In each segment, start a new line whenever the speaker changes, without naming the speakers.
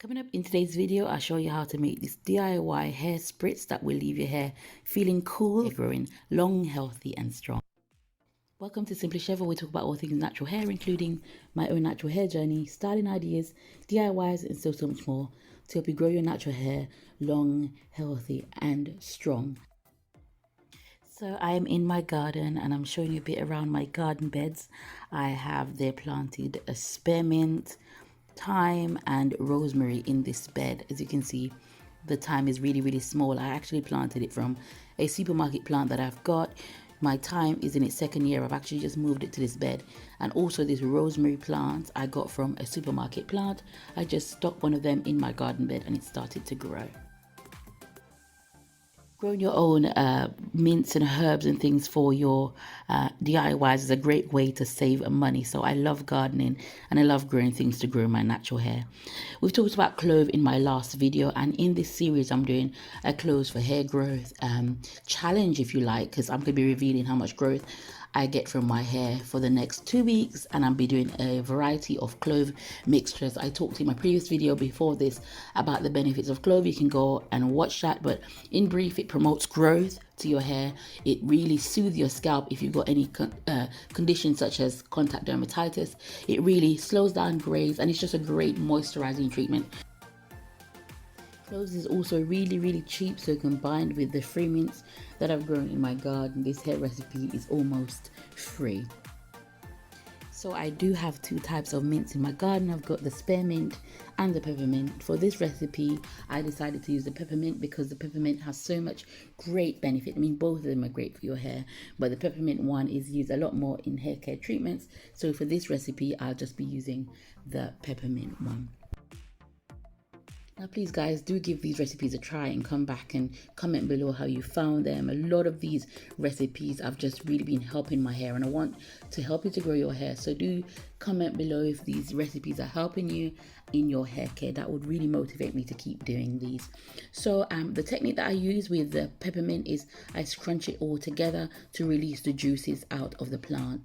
Coming up in today's video, I'll show you how to make this DIY hair spritz that will leave your hair feeling cool, growing long, healthy and strong. Welcome to Simply Shev, where we talk about all things natural hair, including my own natural hair journey, styling ideas, DIYs and so much more to help you grow your natural hair long, healthy and strong. So I am in my garden and I'm showing you a bit around my garden beds. I have there planted a spearmint, thyme and rosemary in this bed. As you can see, the thyme is really small. I actually planted it from a supermarket plant that I've got. My thyme is in its second year. I've actually just moved it to this bed. And also this rosemary plant I got from a supermarket plant. I just stuck one of them in my garden bed and it started to grow. Growing your own mints and herbs and things for your DIYs is a great way to save money. So I love gardening and I love growing things to grow my natural hair. We've talked about clove in my last video, and in this series I'm doing a cloves for hair growth challenge, if you like, because I'm going to be revealing how much growth I get from my hair for the next 2 weeks, and I'll be doing a variety of clove mixtures. I talked in my previous video before this about the benefits of clove. You can go and watch that, but in brief, it promotes growth to your hair. It really soothes your scalp if you've got any conditions such as contact dermatitis. It really slows down grays, and it's just a great moisturizing treatment. Cloves is also really cheap, so combined with the free mints that I've grown in my garden, this hair recipe is almost free. So I do have two types of mints in my garden. I've got the spearmint and the peppermint. For this recipe, I decided to use the peppermint because the peppermint has so much great benefit. I mean, both of them are great for your hair, but the peppermint one is used a lot more in hair care treatments. So for this recipe, I'll just be using the peppermint one. Now please guys, do give these recipes a try and come back and comment below how you found them. A lot of these recipes have just really been helping my hair, and I want to help you to grow your hair. So do comment below if these recipes are helping you in your hair care. That would really motivate me to keep doing these. So the technique that I use with the peppermint is I scrunch it all together to release the juices out of the plant.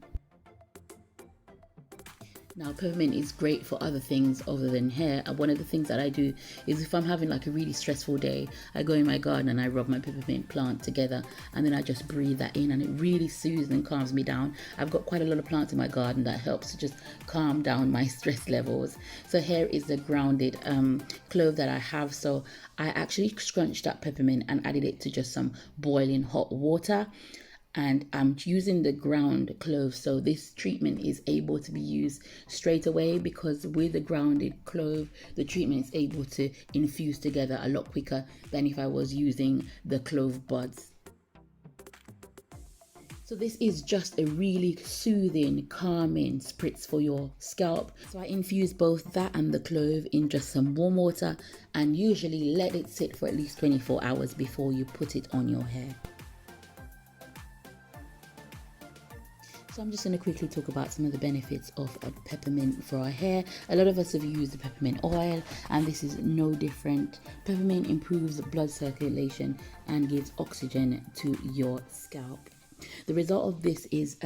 Now, peppermint is great for other things other than hair. And one of the things that I do is if I'm having like a really stressful day, I go in my garden and I rub my peppermint plant together, and then I just breathe that in, and it really soothes and calms me down. I've got quite a lot of plants in my garden that helps to just calm down my stress levels. So here is the grounded clove that I have. So I actually scrunched that peppermint and added it to just some boiling hot water. And I'm using the ground clove, so this treatment is able to be used straight away because with the grounded clove, the treatment is able to infuse together a lot quicker than if I was using the clove buds. So this is just a really soothing, calming spritz for your scalp. So I infuse both that and the clove in just some warm water and usually let it sit for at least 24 hours before you put it on your hair. So I'm just going to quickly talk about some of the benefits of a peppermint for our hair. A lot of us have used the peppermint oil, and this is no different. Peppermint improves blood circulation and gives oxygen to your scalp. The result of this is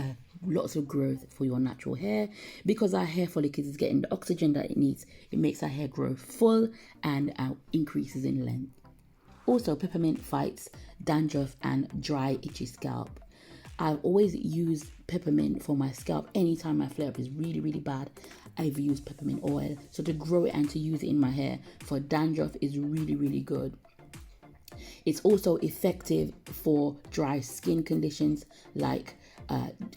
lots of growth for your natural hair. Because our hair follicles is getting the oxygen that it needs, it makes our hair grow full and increases in length. Also, peppermint fights dandruff and dry, itchy scalp. I've always used peppermint for my scalp. Anytime my flare up is really bad, I've used peppermint oil. So to grow it and to use it in my hair for dandruff is really good. It's also effective for dry skin conditions like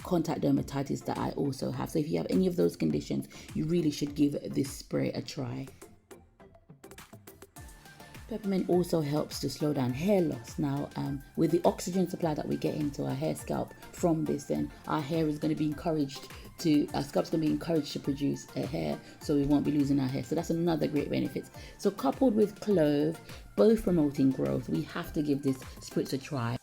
contact dermatitis that I also have. So if you have any of those conditions, you really should give this spray a try. Peppermint also helps to slow down hair loss. Now, with the oxygen supply that we get into our hair scalp from this, then our hair is going to be encouraged to, our scalp's going to be encouraged to produce a hair, so we won't be losing our hair. So that's another great benefit. So coupled with clove, both promoting growth, we have to give this spritz a try.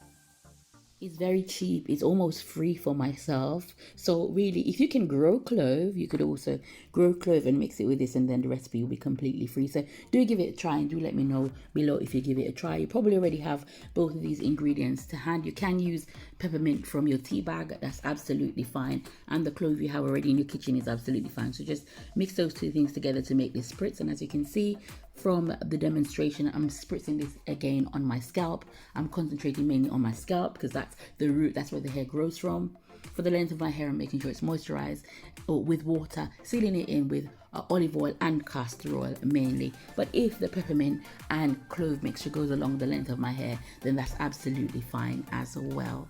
It's very cheap. It's almost free for myself. So really, if you can grow clove, you could also grow clove and mix it with this, and then the recipe will be completely free. So do give it a try and do let me know below if you give it a try. You probably already have both of these ingredients to hand. You can use peppermint from your tea bag. That's absolutely fine. And the clove you have already in your kitchen is absolutely fine. So just mix those two things together to make this spritz. And as you can see, from the demonstration, I'm spritzing this again on my scalp. I'm concentrating mainly on my scalp because that's the root, that's where the hair grows from. For the length of my hair, I'm making sure it's moisturized with water, sealing it in with olive oil and castor oil mainly. But if the peppermint and clove mixture goes along the length of my hair, then that's absolutely fine as well.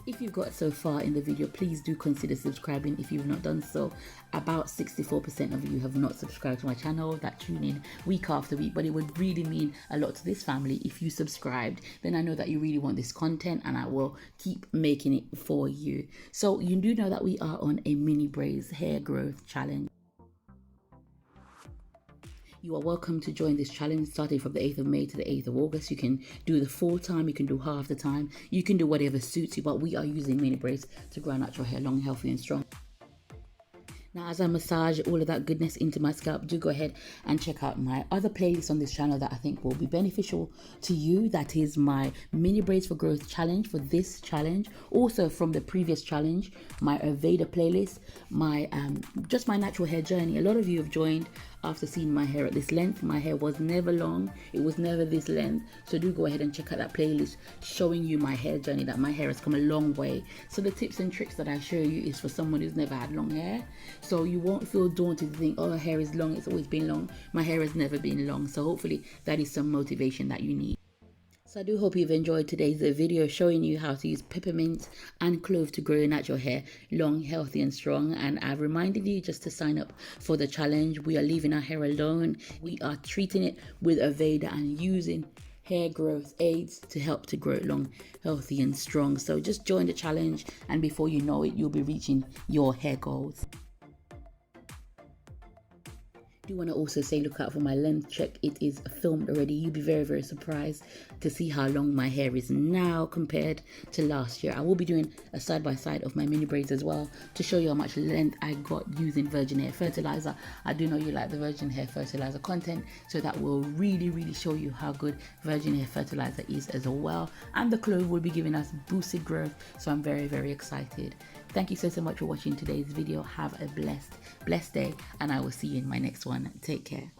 If you've got so far in the video, please do consider subscribing if you've not done so. About 64% of you have not subscribed to my channel that tune in week after week, but it would really mean a lot to this family if you subscribed. Then I know that you really want this content and I will keep making it for you. So you do know that we are on a mini braids hair growth challenge. You are welcome to join this challenge starting from the 8th of May to the 8th of August. You can do the full time, you can do half the time, you can do whatever suits you, but we are using mini braids to grow natural hair long, healthy and strong. Now, as I massage all of that goodness into my scalp, do go ahead and check out my other playlist on this channel that I think will be beneficial to you. That is my mini braids for growth challenge for this challenge. Also from the previous challenge, my Aveda playlist, my just my natural hair journey. A lot of you have joined after seeing my hair at this length. My hair was never long, it was never this length. So do go ahead and check out that playlist showing you my hair journey, that my hair has come a long way. So the tips and tricks that I show you is for someone who's never had long hair. So you won't feel daunted to think, oh, her hair is long, it's always been long. My hair has never been long. So hopefully that is some motivation that you need. So I do hope you've enjoyed today's video showing you how to use peppermint and clove to grow your natural hair long, healthy and strong. And I've reminded you just to sign up for the challenge. We are leaving our hair alone. We are treating it with Aveda and using hair growth aids to help to grow it long, healthy and strong. So just join the challenge and before you know it, you'll be reaching your hair goals. I do want to also say look out for my length check. It is filmed already. You'll be very, very surprised to see how long my hair is now compared to last year. I will be doing a side-by-side of my mini braids as well to show you how much length I got using virgin hair fertilizer. I do know you like the virgin hair fertilizer content, so that will really, really show you how good virgin hair fertilizer is as well. And the clove will be giving us boosted growth, so I'm very, very excited. Thank you so much for watching today's video. Have a blessed day, and I will see you in my next one. Take care.